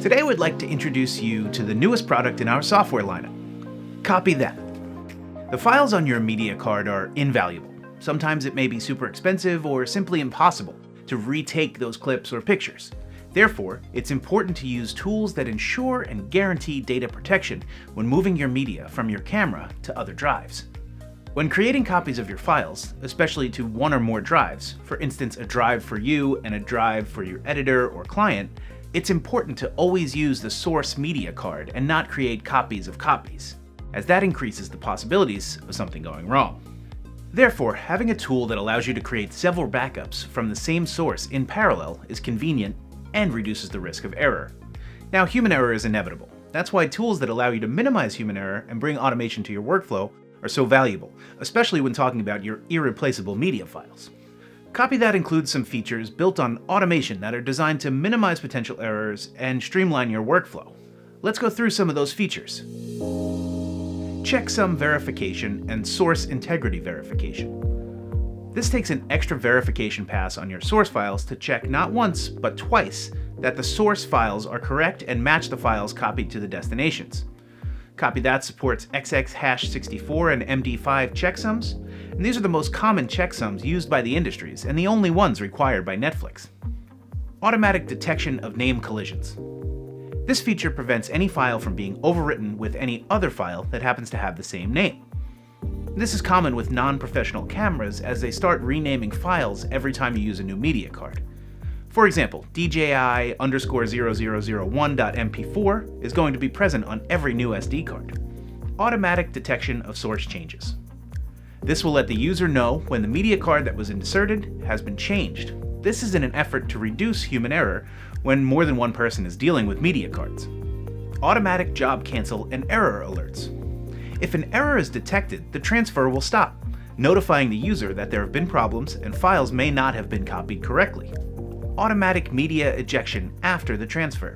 Today I would like to introduce you to the newest product in our software lineup, CopyThat. The files on your media card are invaluable. Sometimes it may be super expensive or simply impossible to retake those clips or pictures. Therefore, it's important to use tools that ensure and guarantee data protection when moving your media from your camera to other drives. When creating copies of your files, especially to one or more drives, for instance a drive for you and a drive for your editor or client, it's important to always use the source media card and not create copies of copies, as that increases the possibilities of something going wrong. Therefore, having a tool that allows you to create several backups from the same source in parallel is convenient and reduces the risk of error. Now, human error is inevitable. That's why tools that allow you to minimize human error and bring automation to your workflow are so valuable, especially when talking about your irreplaceable media files. CopyThat includes some features built on automation that are designed to minimize potential errors and streamline your workflow. Let's go through some of those features. Checksum verification and source integrity verification. This takes an extra verification pass on your source files to check not once, but twice, that the source files are correct and match the files copied to the destinations. CopyThat supports XX-64 and MD5 checksums, and these are the most common checksums used by the industries and the only ones required by Netflix. Automatic detection of name collisions. This feature prevents any file from being overwritten with any other file that happens to have the same name. This is common with non-professional cameras as they start renaming files every time you use a new media card. For example, DJI_0001.mp4 is going to be present on every new SD card. Automatic detection of source changes. This will let the user know when the media card that was inserted has been changed. This is in an effort to reduce human error when more than one person is dealing with media cards. Automatic job cancel and error alerts. If an error is detected, the transfer will stop, notifying the user that there have been problems and files may not have been copied correctly. Automatic media ejection after the transfer.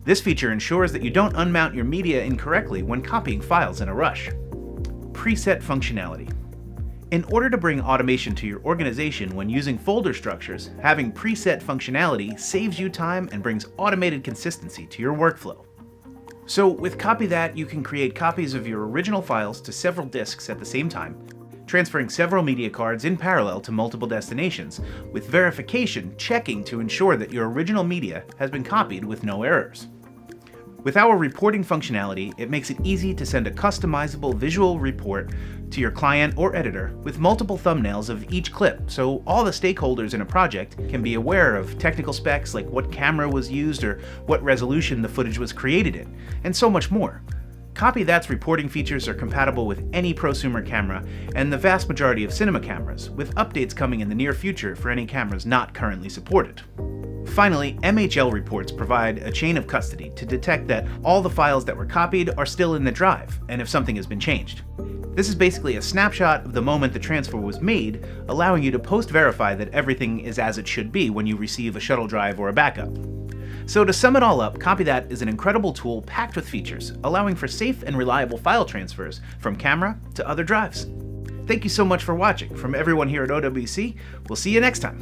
This feature ensures that you don't unmount your media incorrectly when copying files in a rush. Preset functionality. In order to bring automation to your organization when using folder structures, having preset functionality saves you time and brings automated consistency to your workflow. So with CopyThat, you can create copies of your original files to several disks at the same time, transferring several media cards in parallel to multiple destinations, with verification checking to ensure that your original media has been copied with no errors. With our reporting functionality, it makes it easy to send a customizable visual report to your client or editor with multiple thumbnails of each clip, so all the stakeholders in a project can be aware of technical specs like what camera was used or what resolution the footage was created in, and so much more. CopyThat's reporting features are compatible with any prosumer camera and the vast majority of cinema cameras, with updates coming in the near future for any cameras not currently supported. Finally, MHL reports provide a chain of custody to detect that all the files that were copied are still in the drive, and if something has been changed. This is basically a snapshot of the moment the transfer was made, allowing you to post-verify that everything is as it should be when you receive a shuttle drive or a backup. So to sum it all up, CopyThat is an incredible tool packed with features, allowing for safe and reliable file transfers from camera to other drives. Thank you so much for watching. From everyone here at OWC, we'll see you next time.